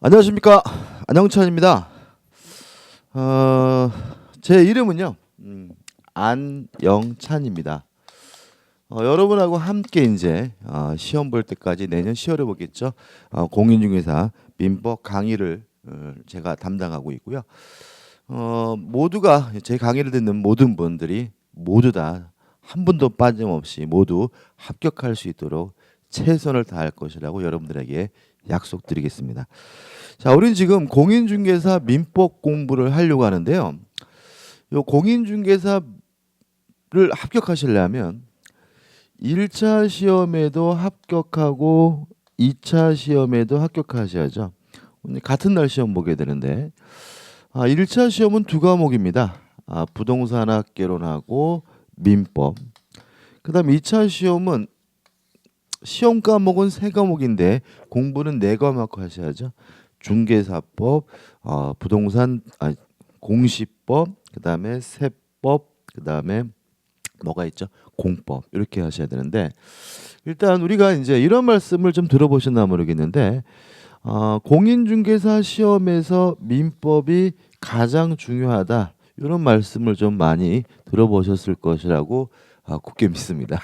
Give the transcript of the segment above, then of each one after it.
안녕하십니까, 안영찬입니다. 제 이름은요 안영찬입니다. 여러분하고 함께 이제 시험 볼 때까지 내년 10월에 보겠죠. 공인중개사 민법 강의를 제가 담당하고 있고요. 모두가 제 강의를 듣는 모든 분들이 모두 다 한 분도 빠짐없이 모두 합격할 수 있도록 최선을 다할 것이라고 여러분들에게 약속드리겠습니다. 자, 우리는 지금 공인중개사 민법 공부를 하려고 하는데요. 요 공인중개사를 합격하시려면 1차 시험에도 합격하고 2차 시험에도 합격하셔야죠. 같은 날 시험 보게 되는데 1차 시험은 두 과목입니다. 부동산학개론하고 민법. 그 다음 2차 시험은 시험 과목은 세 과목인데 공부는 네 과목 하셔야죠. 중개사법, 부동산 공시법, 그다음에 세법, 그다음에 뭐가 있죠? 공법. 이렇게 하셔야 되는데 일단 우리가 이제 이런 말씀을 좀 들어보셨나 모르겠는데 공인중개사 시험에서 민법이 가장 중요하다. 이런 말씀을 좀 많이 들어보셨을 것이라고 굳게 믿습니다.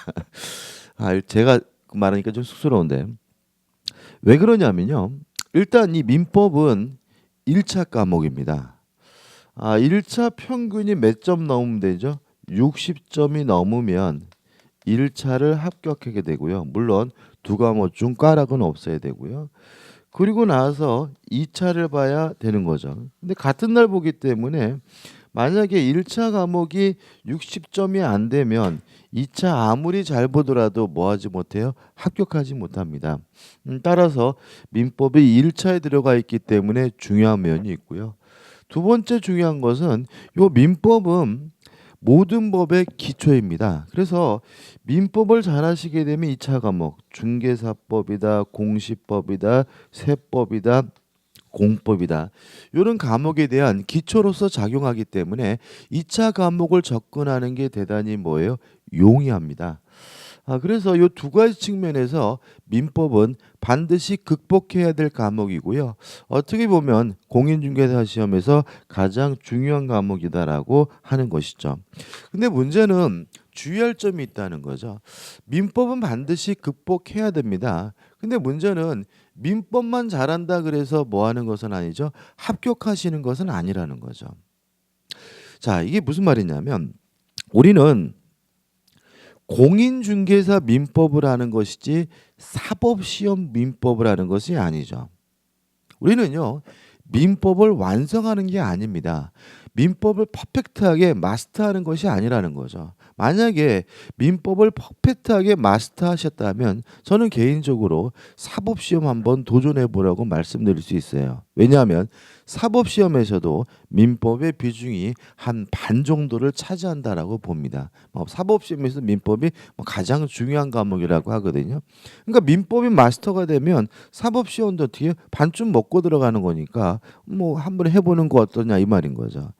제가 말하니까 좀 쑥스러운데 왜 그러냐면요. 일단 이 민법은 1차 과목입니다. 1차 평균이 몇 점 넘으면 되죠? 60점이 넘으면 1차를 합격하게 되고요. 물론 두 과목 중 꽈락은 없어야 되고요. 그리고 나서 2차를 봐야 되는 거죠. 근데 같은 날 보기 때문에 만약에 1차 과목이 60점이 안 되면 2차 아무리 잘 보더라도 뭐 하지 못해요? 합격하지 못합니다. 따라서 민법이 1차에 들어가 있기 때문에 중요한 면이 있고요. 두 번째 중요한 것은 요 민법은 모든 법의 기초입니다. 그래서 민법을 잘 하시게 되면 2차 과목 중개사법이다, 공시법이다, 세법이다, 공법이다. 이런 과목에 대한 기초로서 작용하기 때문에 2차 과목을 접근하는 게 대단히 뭐예요? 용이합니다. 그래서 이 두 가지 측면에서 민법은 반드시 극복해야 될 과목이고요. 어떻게 보면 공인중개사 시험에서 가장 중요한 과목이다라고 하는 것이죠. 근데 문제는 주의할 점이 있다는 거죠. 민법은 반드시 극복해야 됩니다. 근데 문제는 민법만 잘한다 그래서 뭐 하는 것은 아니죠. 합격하시는 것은 아니라는 거죠. 자, 이게 무슨 말이냐면 우리는 공인중개사 민법을 하는 것이지 사법시험 민법을 하는 것이 아니죠. 우리는요. 민법을 완성하는 게 아닙니다. 민법을 퍼펙트하게 마스터하는 것이 아니라는 거죠. 만약에 민법을 퍼펙트하게 마스터하셨다면 저는 개인적으로 사법시험 한번 도전해 보라고 말씀드릴 수 있어요. 왜냐하면 사법시험에서도 민법의 비중이 한 반 정도를 차지한다라고 봅니다. 사법시험에서 민법이 가장 중요한 과목이라고 하거든요. 그러니까 민법이 마스터가 되면 사법시험도 어떻게 반쯤 먹고 들어가는 거니까 뭐 한번 해보는 거 어떠냐 이 말인 거죠.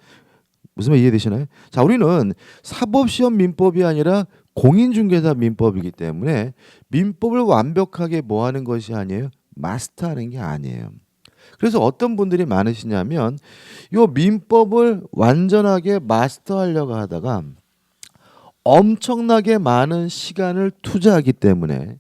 무슨 말 이해되시나요? 자, 우리는 사법시험 민법이 아니라 공인중개사 민법이기 때문에 민법을 완벽하게 뭐 하는 것이 아니에요? 마스터하는 게 아니에요. 그래서 어떤 분들이 많으시냐면 이 민법을 완전하게 마스터하려고 하다가 엄청나게 많은 시간을 투자하기 때문에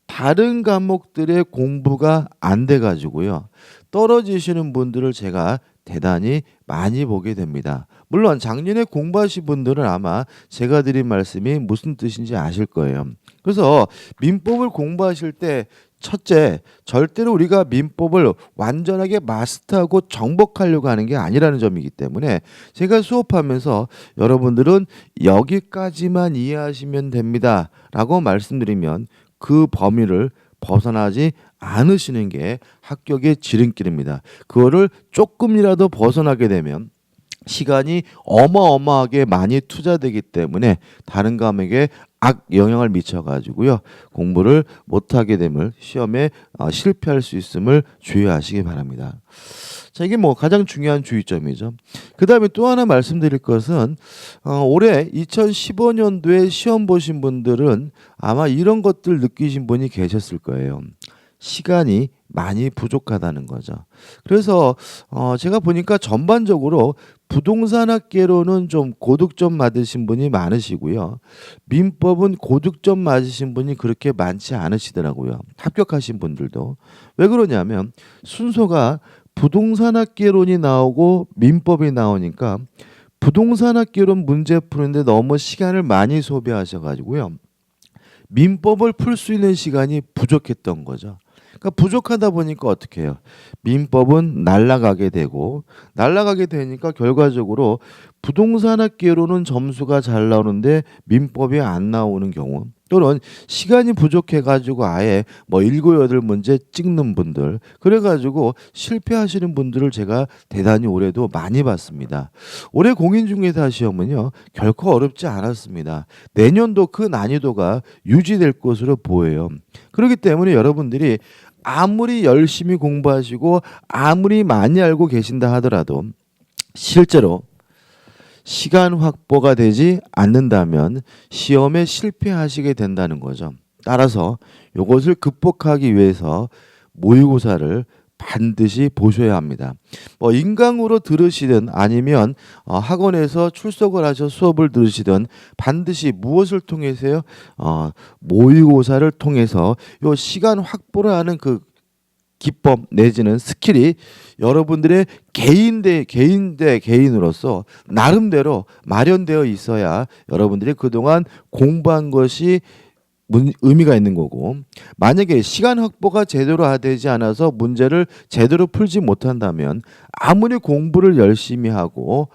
다른 과목들의 공부가 안 돼 가지고요. 떨어지시는 분들을 제가 대단히 많이 보게 됩니다. 물론 작년에 공부하신 분들은 아마 제가 드린 말씀이 무슨 뜻인지 아실 거예요. 그래서 민법을 공부하실 때 첫째, 절대로 우리가 민법을 완전하게 마스터하고 정복하려고 하는 게 아니라는 점이기 때문에 제가 수업하면서 여러분들은 여기까지만 이해하시면 됩니다 라고 말씀드리면 그 범위를 벗어나지 않으시는 게 합격의 지름길입니다. 그거를 조금이라도 벗어나게 되면 시간이 어마어마하게 많이 투자되기 때문에 다른 과목에 악영향을 미쳐가지고요. 공부를 못하게 됨을 시험에 실패할 수 있음을 주의하시기 바랍니다. 자, 이게 뭐 가장 중요한 주의점이죠. 그 다음에 또 하나 말씀드릴 것은 올해 2015년도에 시험 보신 분들은 아마 이런 것들 느끼신 분이 계셨을 거예요. 시간이 많이 부족하다는 거죠. 그래서 제가 보니까 전반적으로 부동산학개론은 좀 고득점 맞으신 분이 많으시고요. 민법은 고득점 맞으신 분이 그렇게 많지 않으시더라고요. 합격하신 분들도. 왜 그러냐면 순서가 부동산학개론이 나오고 민법이 나오니까 부동산학개론 문제 푸는데 너무 시간을 많이 소비하셔가지고요. 민법을 풀 수 있는 시간이 부족했던 거죠. 그러니까 부족하다 보니까 어떻게 해요? 민법은 날아가게 되니까 결과적으로 부동산학개론은 점수가 잘 나오는데 민법이 안 나오는 경우, 또는 시간이 부족해가지고 아예 뭐 7, 8문제 찍는 분들, 그래가지고 실패하시는 분들을 제가 대단히 올해도 많이 봤습니다. 올해 공인중개사 시험은요 결코 어렵지 않았습니다. 내년도 그 난이도가 유지될 것으로 보여요. 그렇기 때문에 여러분들이 아무리 열심히 공부하시고 아무리 많이 알고 계신다 하더라도 실제로 시간 확보가 되지 않는다면 시험에 실패하시게 된다는 거죠. 따라서 이것을 극복하기 위해서 모의고사를 반드시 보셔야 합니다. 뭐 인강으로 들으시든 아니면 학원에서 출석을 하셔 수업을 들으시든 반드시 무엇을 통해서요? 모의고사를 통해서 요 시간 확보를 하는 그 기법 내지는 스킬이 여러분들의 개인 대 개인으로서 나름대로 마련되어 있어야 여러분들이 그동안 공부한 것이 의미가 있는 거고, 만약에 시간 확보가 제대로 되지 않아서 문제를 제대로 풀지 못한다면 아무리 공부를 열심히 하고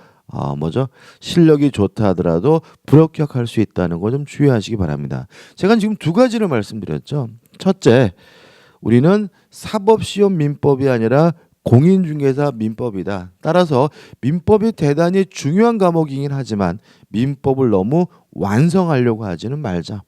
실력이 좋다 하더라도 불합격할 수 있다는 거 좀 주의하시기 바랍니다. 제가 지금 두 가지를 말씀드렸죠. 첫째, 우리는 사법시험 민법이 아니라 공인중개사 민법이다. 따라서 민법이 대단히 중요한 과목이긴 하지만 민법을 너무 완성하려고 하지는 말자.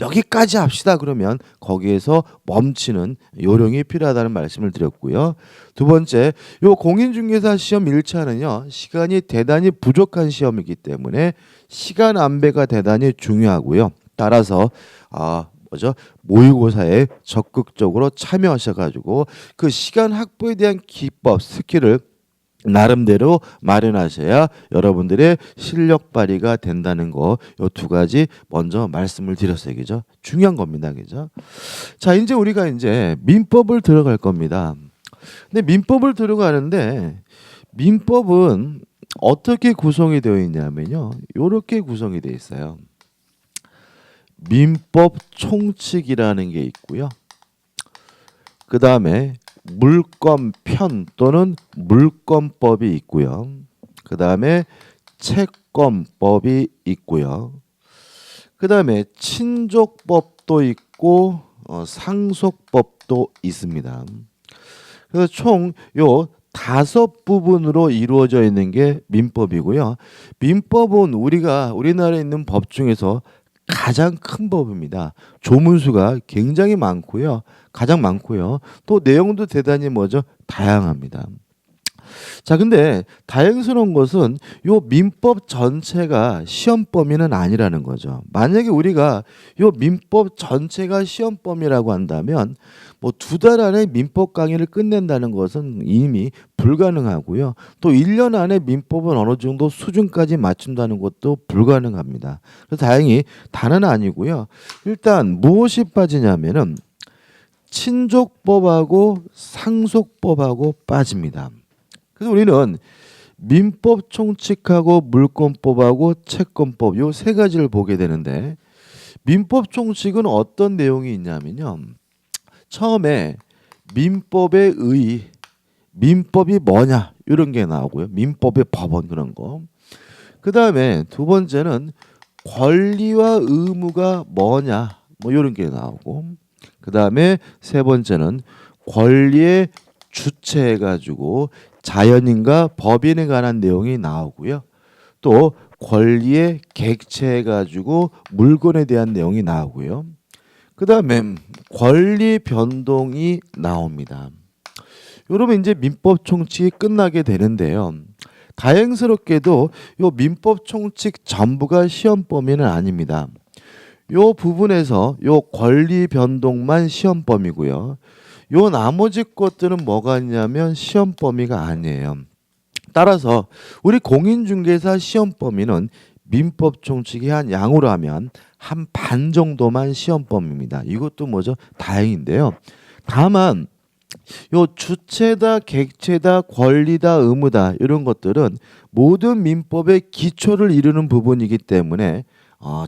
여기까지 합시다 그러면 거기에서 멈추는 요령이 필요하다는 말씀을 드렸고요. 두 번째, 요 공인중개사 시험 1차는요 시간이 대단히 부족한 시험이기 때문에 시간 안배가 대단히 중요하고요. 따라서 모의고사에 적극적으로 참여하셔가지고 그 시간 확보에 대한 기법, 스킬을 나름대로 마련하셔야 여러분들의 실력 발휘가 된다는 거, 요 두 가지 먼저 말씀을 드렸어요. 그죠? 중요한 겁니다. 그죠? 자, 이제 우리가 이제 민법을 들어갈 겁니다. 근데 민법을 들어가는데 민법은 어떻게 구성이 되어 있냐면요. 요렇게 구성이 되어 있어요. 민법 총칙이라는 게 있고요. 그 다음에 물권편 또는 물권법이 있고요. 그 다음에 채권법이 있고요. 그 다음에 친족법도 있고 상속법도 있습니다. 그래서 총 요 5부분으로 이루어져 있는 게 민법이고요. 민법은 우리나라에 있는 법 중에서 가장 큰 법입니다. 조문수가 굉장히 많고요. 가장 많고요. 또 내용도 대단히 다양합니다. 자, 근데 다행스러운 것은 요 민법 전체가 시험 범위는 아니라는 거죠. 만약에 우리가 요 민법 전체가 시험 범위라고 한다면 뭐 2달 안에 민법 강의를 끝낸다는 것은 이미 불가능하고요. 또 1년 안에 민법은 어느 정도 수준까지 맞춘다는 것도 불가능합니다. 그래서 다행히 다는 아니고요. 일단 무엇이 빠지냐면은 친족법하고 상속법하고 빠집니다. 그래서 우리는 민법 총칙하고 물권법하고 채권법 요 3가지를 보게 되는데, 민법 총칙은 어떤 내용이 있냐면요. 처음에 민법의 민법이 뭐냐 이런 게 나오고요. 민법의 법원 그런 거. 그 다음에 두 번째는 권리와 의무가 뭐냐 뭐 이런 게 나오고, 그 다음에 세 번째는 권리의 주체해가지고 자연인과 법인에 관한 내용이 나오고요. 또 권리의 객체해가지고 물건에 대한 내용이 나오고요. 그 다음에 권리 변동이 나옵니다. 여러분 이제 민법 총칙이 끝나게 되는데요. 다행스럽게도 요 민법 총칙 전부가 시험 범위는 아닙니다. 요 부분에서 요 권리 변동만 시험 범위고요. 요 나머지 것들은 뭐가 있냐면 시험 범위가 아니에요. 따라서 우리 공인중개사 시험 범위는 민법 총칙이 한 양으로 하면 한 반 정도만 시험 범위입니다. 이것도 뭐죠? 다행인데요. 다만 요 주체다, 객체다, 권리다, 의무다 이런 것들은 모든 민법의 기초를 이루는 부분이기 때문에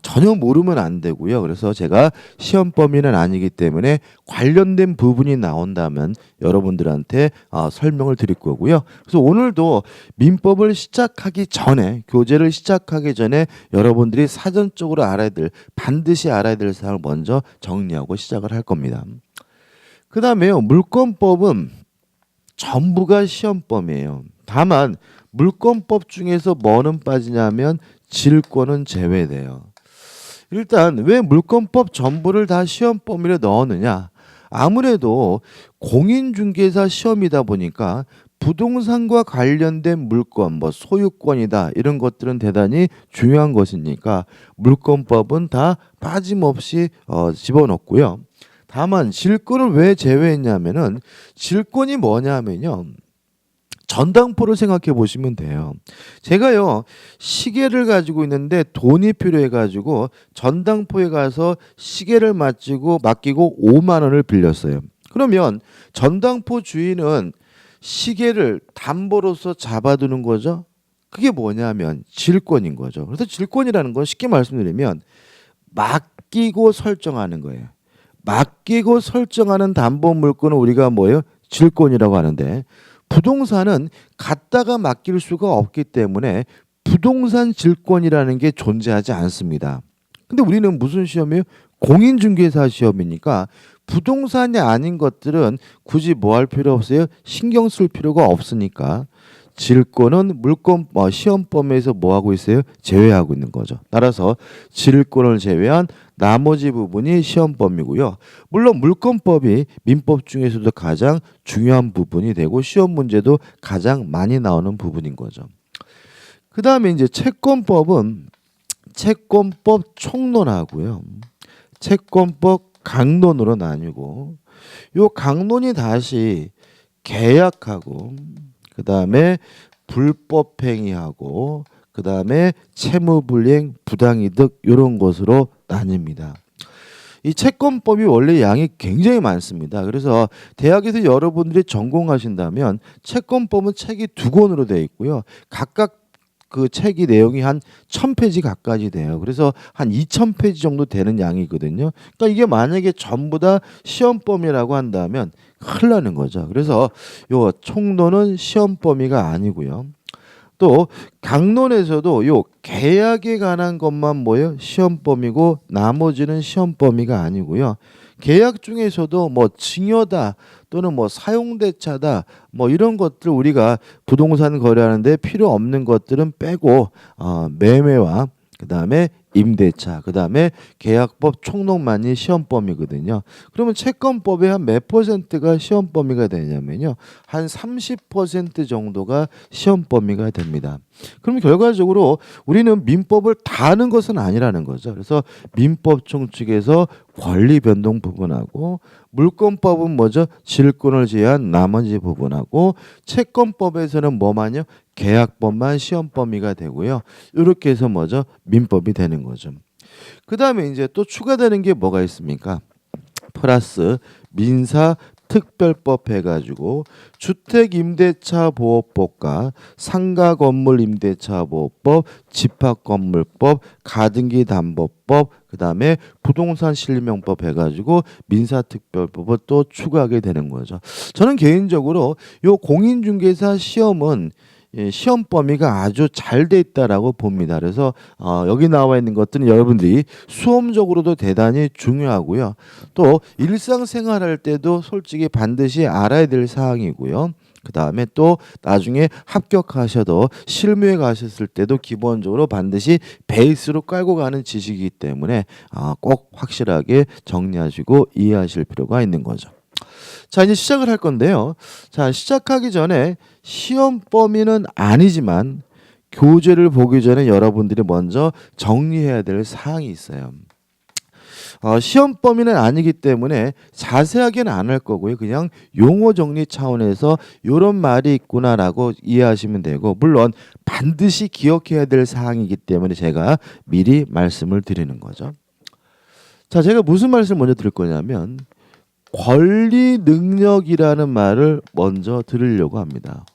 전혀 모르면 안 되고요. 그래서 제가 시험 범위는 아니기 때문에 관련된 부분이 나온다면 여러분들한테 설명을 드릴 거고요. 그래서 오늘도 민법을 시작하기 전에, 교재를 시작하기 전에 여러분들이 사전적으로 반드시 알아야 될 사항을 먼저 정리하고 시작을 할 겁니다. 그 다음에요, 물권법은 전부가 시험범위예요. 다만 물권법 중에서 뭐는 빠지냐면 질권은 제외돼요. 일단 왜 물권법 전부를 다 시험 범위로 넣었느냐? 아무래도 공인중개사 시험이다 보니까 부동산과 관련된 물권, 뭐 소유권이다 이런 것들은 대단히 중요한 것이니까 물권법은 다 빠짐없이 집어넣고요. 다만 질권을 왜 제외했냐면은 질권이 뭐냐면요. 전당포를 생각해 보시면 돼요. 제가요 시계를 가지고 있는데 돈이 필요해 가지고 전당포에 가서 시계를 맡기고 5만 원을 빌렸어요. 그러면 전당포 주인은 시계를 담보로서 잡아두는 거죠. 그게 뭐냐면 질권인 거죠. 그래서 질권이라는 건 쉽게 말씀드리면 맡기고 설정하는 거예요. 맡기고 설정하는 담보 물건은 우리가 뭐예요? 질권이라고 하는데 부동산은 갖다가 맡길 수가 없기 때문에 부동산 질권이라는 게 존재하지 않습니다. 근데 우리는 무슨 시험이에요? 공인중개사 시험이니까 부동산이 아닌 것들은 굳이 뭐 할 필요 없어요? 신경 쓸 필요가 없으니까 질권은 물권 시험 범위에서 뭐 하고 있어요? 제외하고 있는 거죠. 따라서 질권을 제외한 나머지 부분이 시험 범위고요. 물론 물권법이 민법 중에서도 가장 중요한 부분이 되고 시험 문제도 가장 많이 나오는 부분인 거죠. 그 다음에 이제 채권법은 채권법 총론하고요. 채권법 강론으로 나뉘고 요 강론이 다시 계약하고 그 다음에 불법행위하고 그 다음에 채무불이행, 부당이득 이런 것으로 나뉩니다. 이 채권법이 원래 양이 굉장히 많습니다. 그래서 대학에서 여러분들이 전공하신다면 채권법은 책이 2권으로 되어 있고요. 각각 그 책이 내용이 한 1000페이지 가까이 돼요. 그래서 한 2000페이지 정도 되는 양이거든요. 그러니까 이게 만약에 전부 다 시험 범위라고 한다면 큰일 나는 거죠. 그래서 요 총론은 시험 범위가 아니고요. 또 강론에서도 요 계약에 관한 것만 뭐예요? 시험 범위고 나머지는 시험 범위가 아니고요. 계약 중에서도 뭐 증여다 또는 뭐 사용대차다 뭐 이런 것들 우리가 부동산 거래하는데 필요 없는 것들은 빼고 매매와 그다음에 임대차, 그다음에 계약법 총론만이 시험 범위거든요. 그러면 채권법의 한 몇 퍼센트가 시험 범위가 되냐면요. 한 30% 정도가 시험 범위가 됩니다. 그럼 결과적으로 우리는 민법을 다 아는 것은 아니라는 거죠. 그래서 민법 총칙에서 권리 변동 부분하고 물권법은 뭐죠? 질권을 제외한 나머지 부분하고 채권법에서는 뭐만요? 계약법만 시험 범위가 되고요. 이렇게 해서 뭐죠? 민법이 되는 거죠. 그 다음에 이제 또 추가되는 게 뭐가 있습니까? 플러스 민사 특별법 해가지고 주택임대차보호법과 상가건물임대차보호법, 집합건물법, 가등기담보법, 그 다음에 부동산실명법 해가지고 민사특별법을 또 추가하게 되는 거죠. 저는 개인적으로 요 공인중개사 시험은 시험 범위가 아주 잘 돼 있다라고 봅니다. 그래서 여기 나와 있는 것들은 여러분들이 수험적으로도 대단히 중요하고요. 또 일상생활할 때도 솔직히 반드시 알아야 될 사항이고요. 그 다음에 또 나중에 합격하셔도 실무에 가셨을 때도 기본적으로 반드시 베이스로 깔고 가는 지식이기 때문에 꼭 확실하게 정리하시고 이해하실 필요가 있는 거죠. 자, 이제 시작을 할 건데요. 자, 시작하기 전에 시험 범위는 아니지만 교재를 보기 전에 여러분들이 먼저 정리해야 될 사항이 있어요. 시험 범위는 아니기 때문에 자세하게는 안 할 거고요. 그냥 용어 정리 차원에서 이런 말이 있구나라고 이해하시면 되고, 물론 반드시 기억해야 될 사항이기 때문에 제가 미리 말씀을 드리는 거죠. 자, 제가 무슨 말씀을 먼저 드릴 거냐면 권리 능력이라는 말을 먼저 들으려고 합니다.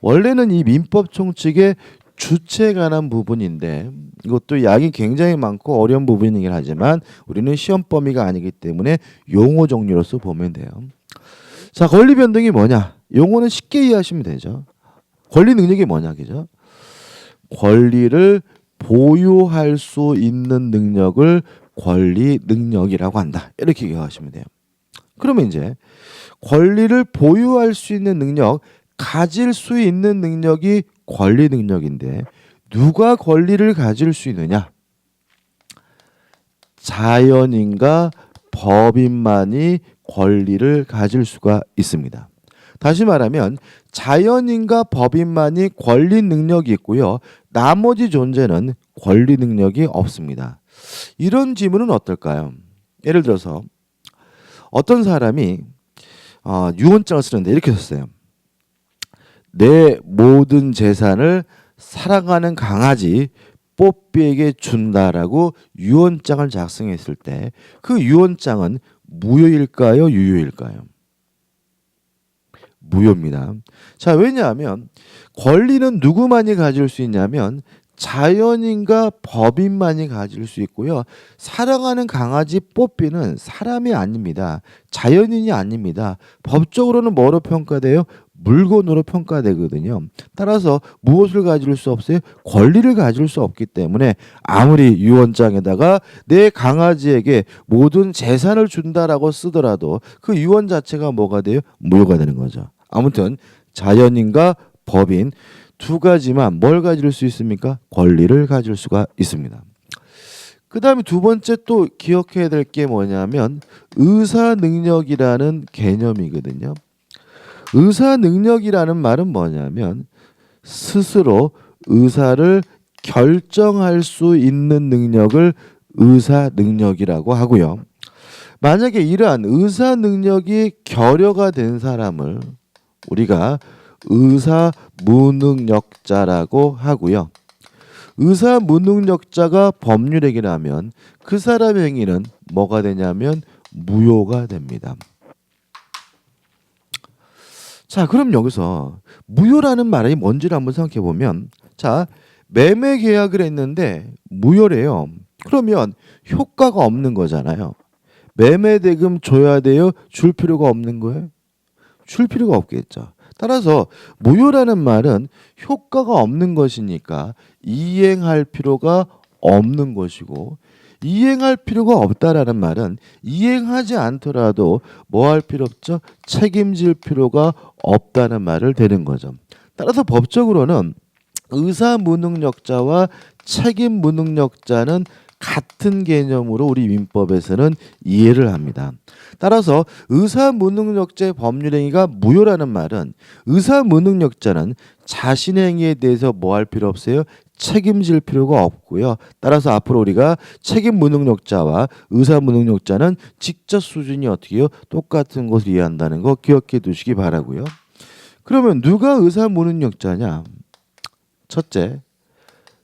원래는 이 민법 총칙의 주체에 관한 부분인데 이것도 양이 굉장히 많고 어려운 부분이긴 하지만 우리는 시험 범위가 아니기 때문에 용어 종류로서 보면 돼요. 자, 권리 변동이 뭐냐? 용어는 쉽게 이해하시면 되죠. 권리 능력이 뭐냐, 그죠? 권리를 보유할 수 있는 능력을 권리 능력이라고 한다. 이렇게 이해하시면 돼요. 그러면 이제 권리를 보유할 수 있는 능력, 가질 수 있는 능력이 권리 능력인데 누가 권리를 가질 수 있느냐? 자연인과 법인만이 권리를 가질 수가 있습니다. 다시 말하면 자연인과 법인만이 권리 능력이 있고요. 나머지 존재는 권리 능력이 없습니다. 이런 질문은 어떨까요? 예를 들어서 어떤 사람이 유언장을 쓰는데 이렇게 썼어요. 내 모든 재산을 사랑하는 강아지 뽀삐에게 준다라고 유언장을 작성했을 때 그 유언장은 무효일까요? 유효일까요? 무효입니다. 자, 왜냐하면 권리는 누구만이 가질 수 있냐면 자연인과 법인만이 가질 수 있고요. 사랑하는 강아지 뽀삐는 사람이 아닙니다. 자연인이 아닙니다. 법적으로는 뭐로 평가돼요? 물건으로 평가되거든요. 따라서 무엇을 가질 수 없어요? 권리를 가질 수 없기 때문에 아무리 유언장에다가 내 강아지에게 모든 재산을 준다라고 쓰더라도 그 유언 자체가 뭐가 돼요? 무효가 되는 거죠. 아무튼 자연인과 법인 두 가지만 뭘 가질 수 있습니까? 권리를 가질 수가 있습니다. 그 다음에 두 번째 또 기억해야 될 게 뭐냐면 의사 능력이라는 개념이거든요. 의사 능력이라는 말은 뭐냐면 스스로 의사를 결정할 수 있는 능력을 의사 능력이라고 하고요. 만약에 이러한 의사 능력이 결여가 된 사람을 우리가 의사 무능력자라고 하고요. 의사 무능력자가 법률행위라면 그 사람의 행위는 뭐가 되냐면 무효가 됩니다. 자, 그럼 여기서 무효라는 말이 뭔지를 한번 생각해 보면, 자, 매매 계약을 했는데 무효래요. 그러면 효과가 없는 거잖아요. 매매 대금 줘야 돼요? 줄 필요가 없는 거예요? 줄 필요가 없겠죠. 따라서 무효라는 말은 효과가 없는 것이니까 이행할 필요가 없는 것이고, 이행할 필요가 없다라는 말은 이행하지 않더라도 뭐 할 필요 없죠? 책임질 필요가 없다는 말을 되는 거죠. 따라서 법적으로는 의사 무능력자와 책임 무능력자는 같은 개념으로 우리 민법에서는 이해를 합니다. 따라서 의사 무능력자의 법률행위가 무효라는 말은 의사 무능력자는 자신의 행위에 대해서 뭐 할 필요 없어요? 책임질 필요가 없고요. 따라서 앞으로 우리가 책임 무능력자와 의사 무능력자는 직접 수준이 어떻게 해요? 똑같은 것을 이해한다는 거 기억해 두시기 바라고요. 그러면 누가 의사 무능력자냐? 첫째,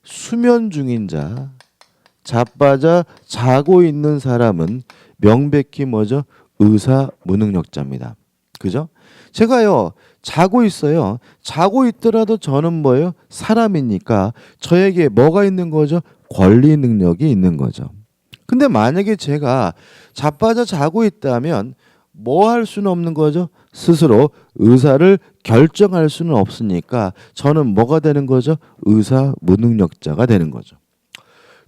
수면 중인 자, 자빠져 자고 있는 사람은 명백히 뭐죠? 의사 무능력자입니다. 그죠? 제가요 자고 있어요. 자고 있더라도 저는 뭐예요? 사람이니까 저에게 뭐가 있는 거죠? 권리 능력이 있는 거죠. 근데 만약에 제가 자빠져 자고 있다면 뭐 할 수는 없는 거죠? 스스로 의사를 결정할 수는 없으니까 저는 뭐가 되는 거죠? 의사 무능력자가 되는 거죠.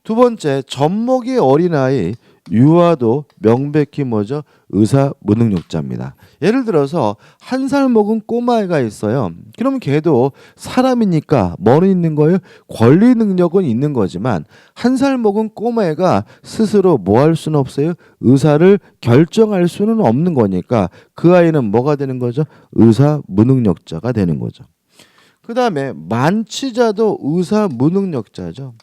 두 번째, 젖먹이 어린아이 유아도 명백히 뭐죠? 의사 무능력자입니다. 예를 들어서 1살 먹은 꼬마애가 있어요. 그러면 걔도 사람이니까 뭐는 있는 거예요? 권리 능력은 있는 거지만 1살 먹은 꼬마애가 스스로 뭐 할 수는 없어요? 의사를 결정할 수는 없는 거니까 그 아이는 뭐가 되는 거죠? 의사 무능력자가 되는 거죠. 그 다음에 만취자도 의사 무능력자죠.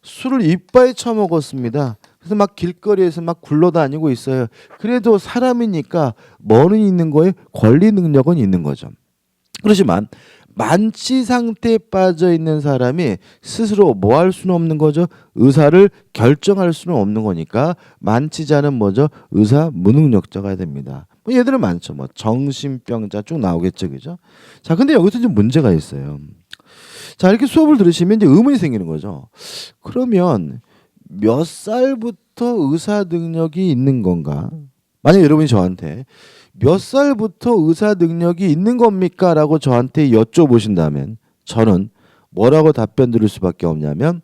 술을 이빠이 처먹었습니다. 그래서 막 길거리에서 막 굴러다니고 있어요. 그래도 사람이니까 머리 있는 거에 권리 능력은 있는 거죠. 그렇지만 만취 상태에 빠져 있는 사람이 스스로 뭐 할 수는 없는 거죠. 의사를 결정할 수는 없는 거니까 만취자는 뭐죠? 의사 무능력자가 됩니다. 뭐 얘들은 많죠. 뭐 정신병자 쭉 나오겠죠, 그죠? 자, 근데 여기서 좀 문제가 있어요. 자, 이렇게 수업을 들으시면 이제 의문이 생기는 거죠. 그러면 몇 살부터 의사 능력이 있는 건가? 만약 여러분이 저한테 몇 살부터 의사 능력이 있는 겁니까? 라고 저한테 여쭤보신다면 저는 뭐라고 답변 드릴 수밖에 없냐면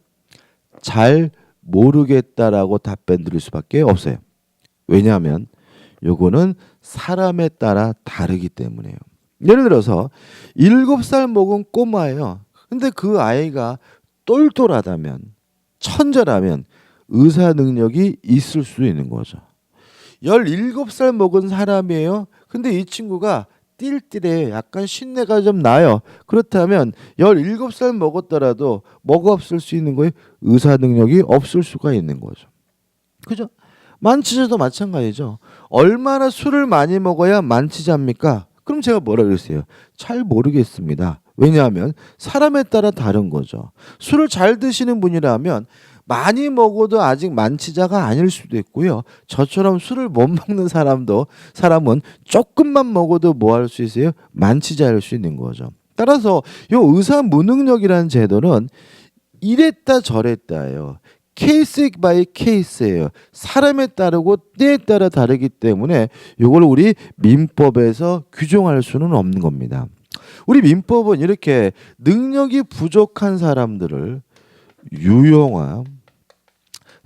잘 모르겠다라고 답변 드릴 수밖에 없어요. 왜냐하면 요거는 사람에 따라 다르기 때문에요. 예를 들어서 7살 먹은 꼬마예요. 근데 그 아이가 똘똘하다면 천재라면 의사 능력이 있을 수 있는 거죠. 17살 먹은 사람이에요. 근데 이 친구가 띨띨해 약간 신내가 좀 나요. 그렇다면 17살 먹었더라도 뭐가 없을 수 있는 거예요? 의사 능력이 없을 수가 있는 거죠. 그죠? 만취자도 마찬가지죠. 얼마나 술을 많이 먹어야 만취자입니까? 그럼 제가 뭐라 그랬어요? 잘 모르겠습니다. 왜냐하면 사람에 따라 다른 거죠. 술을 잘 드시는 분이라면 많이 먹어도 아직 만취자가 아닐 수도 있고요. 저처럼 술을 못 먹는 사람은 조금만 먹어도 뭐 할 수 있어요? 만취자일 수 있는 거죠. 따라서 이 의사 무능력이라는 제도는 이랬다 저랬다예요. 케이스 바이 케이스예요. 사람에 따르고 때에 따라 다르기 때문에 이걸 우리 민법에서 규정할 수는 없는 겁니다. 우리 민법은 이렇게 능력이 부족한 사람들을 유형화,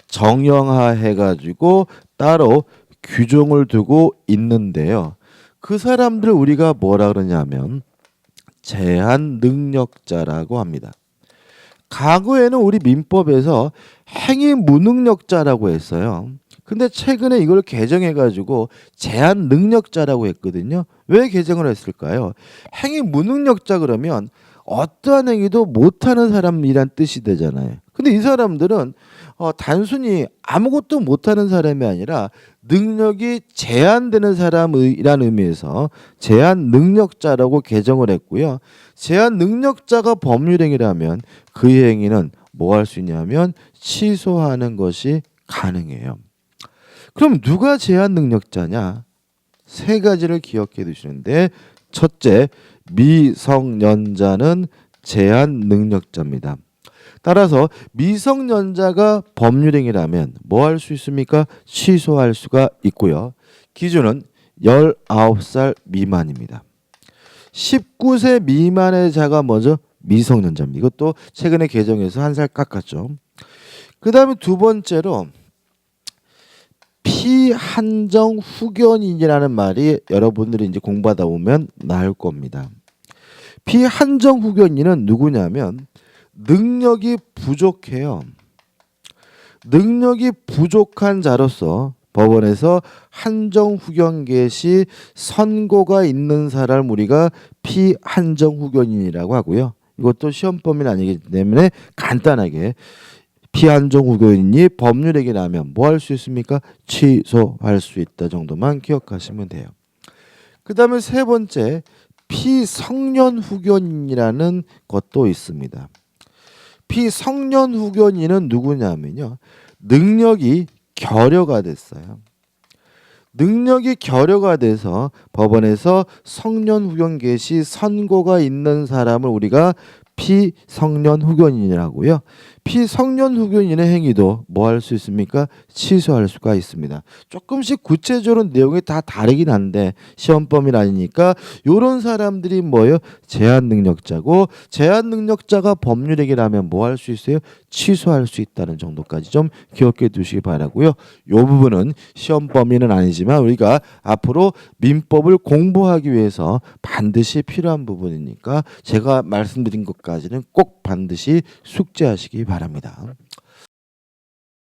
정형화 해가지고 따로 규정을 두고 있는데요. 그 사람들을 우리가 뭐라 그러냐면 제한 능력자라고 합니다. 과거에는 우리 민법에서 행위 무능력자라고 했어요. 근데 최근에 이걸 개정해가지고 제한 능력자라고 했거든요. 왜 개정을 했을까요? 행위 무능력자 그러면 어떠한 행위도 못하는 사람이란 뜻이 되잖아요. 근데 이 사람들은 단순히 아무것도 못하는 사람이 아니라 능력이 제한되는 사람이라는 의미에서 제한 능력자라고 개정을 했고요. 제한 능력자가 법률행위라면 그 행위는 뭐 할 수 있냐면 취소하는 것이 가능해요. 그럼 누가 제한 능력자냐? 세 가지를 기억해 두시는데 첫째, 미성년자는 제한 능력자입니다. 따라서 미성년자가 법률행위라면 뭐 할 수 있습니까? 취소할 수가 있고요. 기준은 19살 미만입니다. 19세 미만의 자가 뭐죠? 미성년자입니다. 이것도 최근에 개정해서 한 살 깎았죠. 그 다음에 두 번째로 피한정 후견인이라는 말이 여러분들이 이제 공부하다 보면 나올 겁니다. 피한정 후견인은 누구냐면 능력이 부족해요. 능력이 부족한 자로서 법원에서 한정 후견 개시 선고가 있는 사람을 우리가 피한정 후견인이라고 하고요. 이것도 시험 범위는 아니기 때문에 간단하게 피한정 후견인이 법률행위라면 뭐 할 수 있습니까? 취소할 수 있다 정도만 기억하시면 돼요. 그 다음에 세 번째, 피성년 후견인이라는 것도 있습니다. 피성년 후견인은 누구냐면요. 능력이 결여가 됐어요. 능력이 결여가 돼서 법원에서 성년 후견 개시 선고가 있는 사람을 우리가 피성년 후견인이라고요. 피성년 후견인의 행위도 뭐 할 수 있습니까? 취소할 수가 있습니다. 조금씩 구체적으로 내용이 다 다르긴 한데 시험 범위는 아니니까 이런 사람들이 뭐예요? 제한 능력자고 제한 능력자가 법률행위라면 뭐 할 수 있어요? 취소할 수 있다는 정도까지 좀 기억해 두시기 바라고요. 이 부분은 시험 범위는 아니지만 우리가 앞으로 민법을 공부하기 위해서 반드시 필요한 부분이니까 제가 말씀드린 것까지는 꼭 반드시 숙지하시기 바랍니다.